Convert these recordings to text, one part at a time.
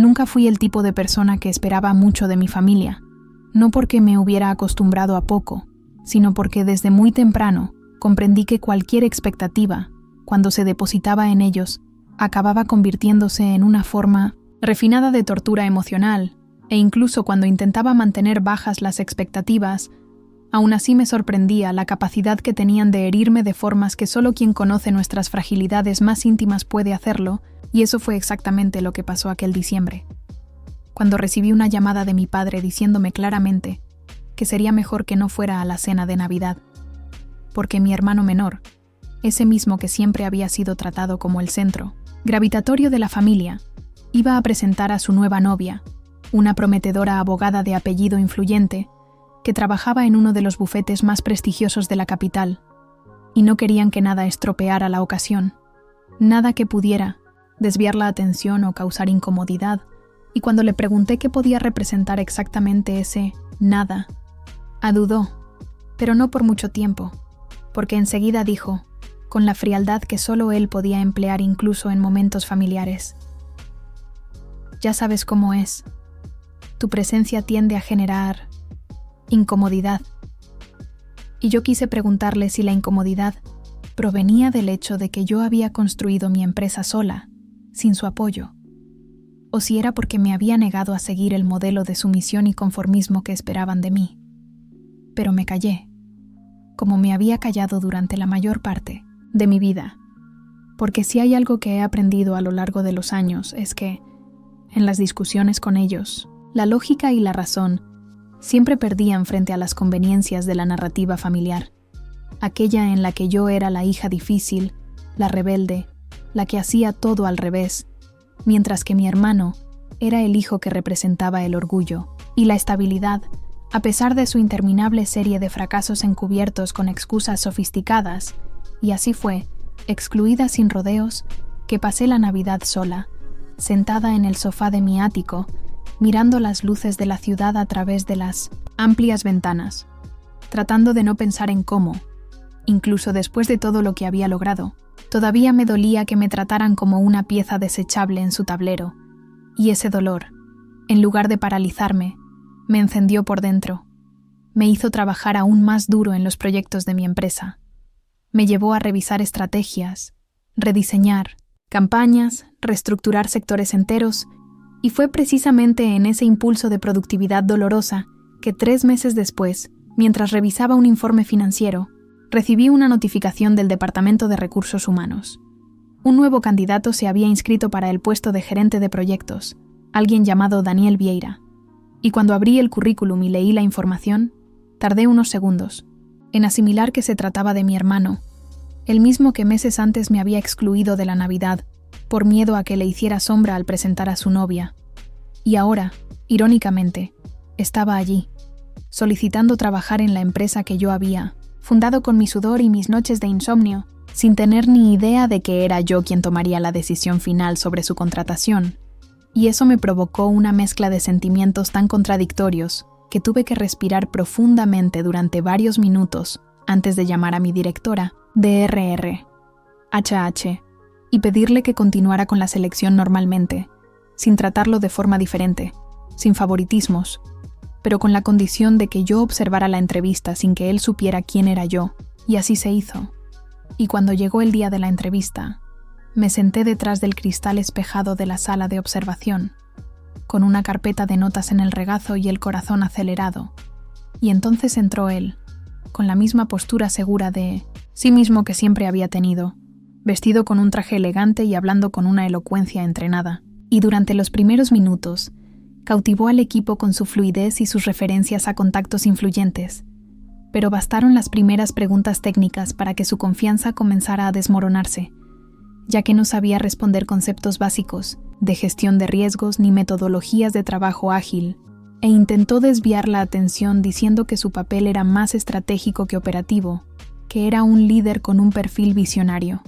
Nunca fui el tipo de persona que esperaba mucho de mi familia, no porque me hubiera acostumbrado a poco, sino porque desde muy temprano comprendí que cualquier expectativa, cuando se depositaba en ellos, acababa convirtiéndose en una forma refinada de tortura emocional, e incluso cuando intentaba mantener bajas las expectativas, aún así me sorprendía la capacidad que tenían de herirme de formas que solo quien conoce nuestras fragilidades más íntimas puede hacerlo, y eso fue exactamente lo que pasó aquel diciembre, cuando recibí una llamada de mi padre diciéndome claramente que sería mejor que no fuera a la cena de Navidad, porque mi hermano menor, ese mismo que siempre había sido tratado como el centro gravitatorio de la familia, iba a presentar a su nueva novia, una prometedora abogada de apellido influyente, que trabajaba en uno de los bufetes más prestigiosos de la capital, y no querían que nada estropeara la ocasión, nada que pudiera desviar la atención o causar incomodidad, y cuando le pregunté qué podía representar exactamente ese nada, adudó, pero no por mucho tiempo, porque enseguida dijo, con la frialdad que solo él podía emplear incluso en momentos familiares: ya sabes cómo es. Tu presencia tiende a generar incomodidad. Y yo quise preguntarle si la incomodidad provenía del hecho de que yo había construido mi empresa sola, sin su apoyo, o si era porque me había negado a seguir el modelo de sumisión y conformismo que esperaban de mí. Pero me callé, como me había callado durante la mayor parte de mi vida, porque si hay algo que he aprendido a lo largo de los años es que, en las discusiones con ellos, la lógica y la razón siempre perdían frente a las conveniencias de la narrativa familiar, aquella en la que yo era la hija difícil, la rebelde, la que hacía todo al revés, mientras que mi hermano era el hijo que representaba el orgullo y la estabilidad, a pesar de su interminable serie de fracasos encubiertos con excusas sofisticadas, y así fue, excluida sin rodeos, que pasé la Navidad sola, sentada en el sofá de mi ático, mirando las luces de la ciudad a través de las amplias ventanas, tratando de no pensar en cómo, incluso después de todo lo que había logrado, todavía me dolía que me trataran como una pieza desechable en su tablero, y ese dolor, en lugar de paralizarme, me encendió por dentro, me hizo trabajar aún más duro en los proyectos de mi empresa, me llevó a revisar estrategias, rediseñar campañas, reestructurar sectores enteros, y fue precisamente en ese impulso de productividad dolorosa que 3 meses después, mientras revisaba un informe financiero, recibí una notificación del Departamento de Recursos Humanos. Un nuevo candidato se había inscrito para el puesto de gerente de proyectos, alguien llamado Daniel Vieira, y cuando abrí el currículum y leí la información, tardé unos segundos en asimilar que se trataba de mi hermano, el mismo que meses antes me había excluido de la Navidad, por miedo a que le hiciera sombra al presentar a su novia. Y ahora, irónicamente, estaba allí, solicitando trabajar en la empresa que yo había fundado con mi sudor y mis noches de insomnio, sin tener ni idea de que era yo quien tomaría la decisión final sobre su contratación. Y eso me provocó una mezcla de sentimientos tan contradictorios que tuve que respirar profundamente durante varios minutos antes de llamar a mi directora, DRR, HH, y pedirle que continuara con la selección normalmente, sin tratarlo de forma diferente, sin favoritismos, pero con la condición de que yo observara la entrevista sin que él supiera quién era yo, y así se hizo. Y cuando llegó el día de la entrevista, me senté detrás del cristal espejado de la sala de observación, con una carpeta de notas en el regazo y el corazón acelerado, y entonces entró él, con la misma postura segura de sí mismo que siempre había tenido, vestido con un traje elegante y hablando con una elocuencia entrenada, y durante los primeros minutos cautivó al equipo con su fluidez y sus referencias a contactos influyentes, pero bastaron las primeras preguntas técnicas para que su confianza comenzara a desmoronarse, ya que no sabía responder conceptos básicos de gestión de riesgos ni metodologías de trabajo ágil, e intentó desviar la atención diciendo que su papel era más estratégico que operativo, que era un líder con un perfil visionario,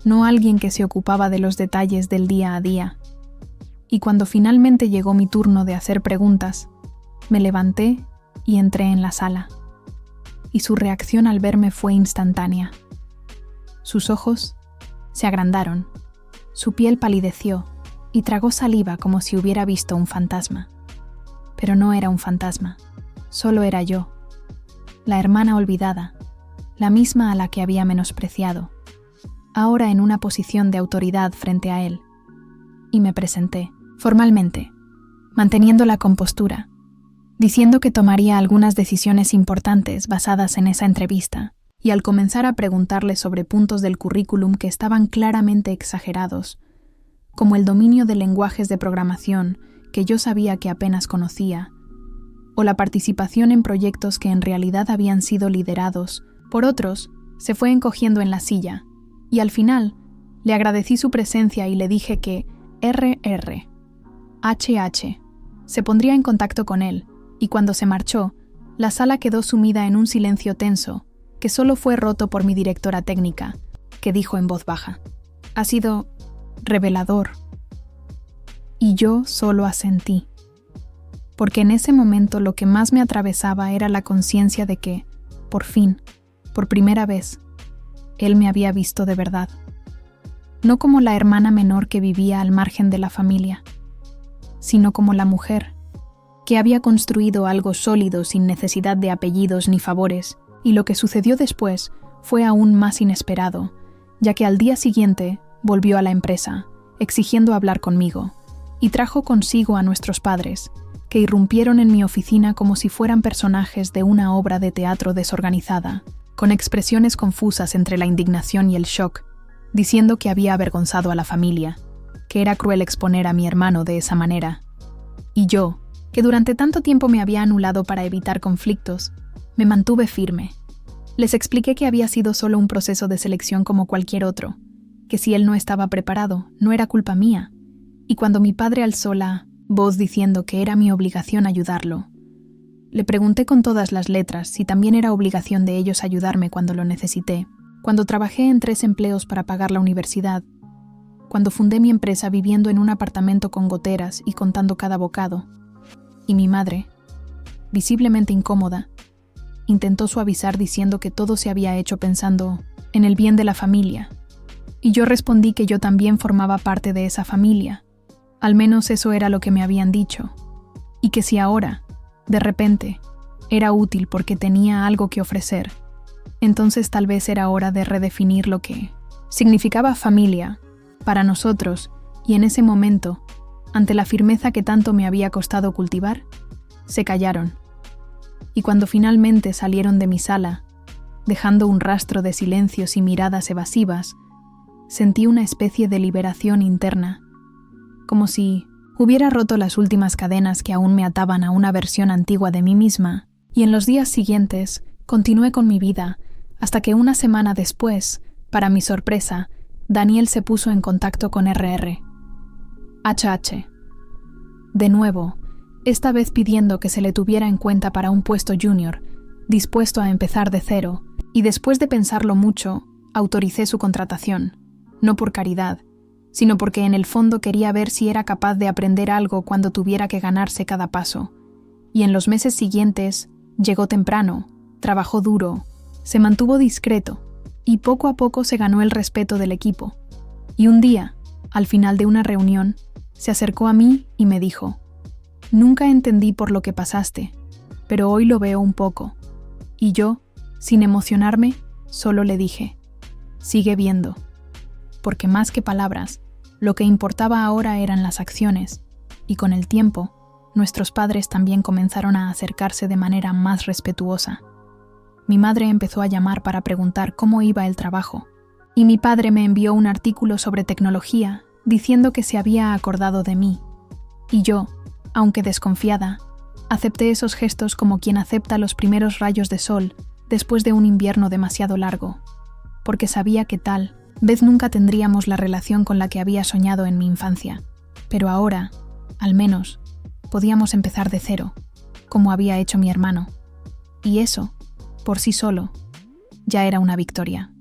no alguien que se ocupaba de los detalles del día a día. Y cuando finalmente llegó mi turno de hacer preguntas, me levanté y entré en la sala. Y su reacción al verme fue instantánea. Sus ojos se agrandaron, su piel palideció, y tragó saliva como si hubiera visto un fantasma. Pero no era un fantasma, solo era yo, la hermana olvidada, la misma a la que había menospreciado, ahora en una posición de autoridad frente a él. Y me presenté, formalmente, manteniendo la compostura, diciendo que tomaría algunas decisiones importantes basadas en esa entrevista, y al comenzar a preguntarle sobre puntos del currículum que estaban claramente exagerados, como el dominio de lenguajes de programación que yo sabía que apenas conocía, o la participación en proyectos que en realidad habían sido liderados por otros, se fue encogiendo en la silla, y al final le agradecí su presencia y le dije que HH se pondría en contacto con él, y cuando se marchó, la sala quedó sumida en un silencio tenso que solo fue roto por mi directora técnica, que dijo en voz baja: «Ha sido revelador». Y yo solo asentí, porque en ese momento lo que más me atravesaba era la conciencia de que, por fin, por primera vez, él me había visto de verdad. No como la hermana menor que vivía al margen de la familia, sino como la mujer, que había construido algo sólido sin necesidad de apellidos ni favores, y lo que sucedió después fue aún más inesperado, ya que al día siguiente volvió a la empresa, exigiendo hablar conmigo, y trajo consigo a nuestros padres, que irrumpieron en mi oficina como si fueran personajes de una obra de teatro desorganizada, con expresiones confusas entre la indignación y el shock, diciendo que había avergonzado a la familia, que era cruel exponer a mi hermano de esa manera. Y yo, que durante tanto tiempo me había anulado para evitar conflictos, me mantuve firme. Les expliqué que había sido solo un proceso de selección como cualquier otro, que si él no estaba preparado, no era culpa mía. Y cuando mi padre alzó la voz diciendo que era mi obligación ayudarlo, le pregunté con todas las letras si también era obligación de ellos ayudarme cuando lo necesité, cuando trabajé en 3 empleos para pagar la universidad, cuando fundé mi empresa viviendo en un apartamento con goteras y contando cada bocado. Y mi madre, visiblemente incómoda, intentó suavizar diciendo que todo se había hecho pensando en el bien de la familia. Y yo respondí que yo también formaba parte de esa familia, al menos eso era lo que me habían dicho, y que si ahora, de repente, era útil porque tenía algo que ofrecer, entonces tal vez era hora de redefinir lo que significaba familia para nosotros, y en ese momento, ante la firmeza que tanto me había costado cultivar, se callaron. Y cuando finalmente salieron de mi sala, dejando un rastro de silencios y miradas evasivas, sentí una especie de liberación interna, como si hubiera roto las últimas cadenas que aún me ataban a una versión antigua de mí misma, y en los días siguientes continué con mi vida, hasta que una semana después, para mi sorpresa, Daniel se puso en contacto con HH. De nuevo, esta vez pidiendo que se le tuviera en cuenta para un puesto junior, dispuesto a empezar de cero, y después de pensarlo mucho, autoricé su contratación, no por caridad, sino porque en el fondo quería ver si era capaz de aprender algo cuando tuviera que ganarse cada paso. Y en los meses siguientes, llegó temprano, trabajó duro, se mantuvo discreto, y poco a poco se ganó el respeto del equipo. Y un día, al final de una reunión, se acercó a mí y me dijo: «Nunca entendí por lo que pasaste, pero hoy lo veo un poco». Y yo, sin emocionarme, solo le dije: «Sigue viendo». Porque más que palabras, lo que importaba ahora eran las acciones, y con el tiempo, nuestros padres también comenzaron a acercarse de manera más respetuosa. Mi madre empezó a llamar para preguntar cómo iba el trabajo, y mi padre me envió un artículo sobre tecnología diciendo que se había acordado de mí. Y yo, aunque desconfiada, acepté esos gestos como quien acepta los primeros rayos de sol después de un invierno demasiado largo, porque sabía que tal vez nunca tendríamos la relación con la que había soñado en mi infancia, pero ahora, al menos, podíamos empezar de cero, como había hecho mi hermano. Y eso, por sí solo, ya era una victoria.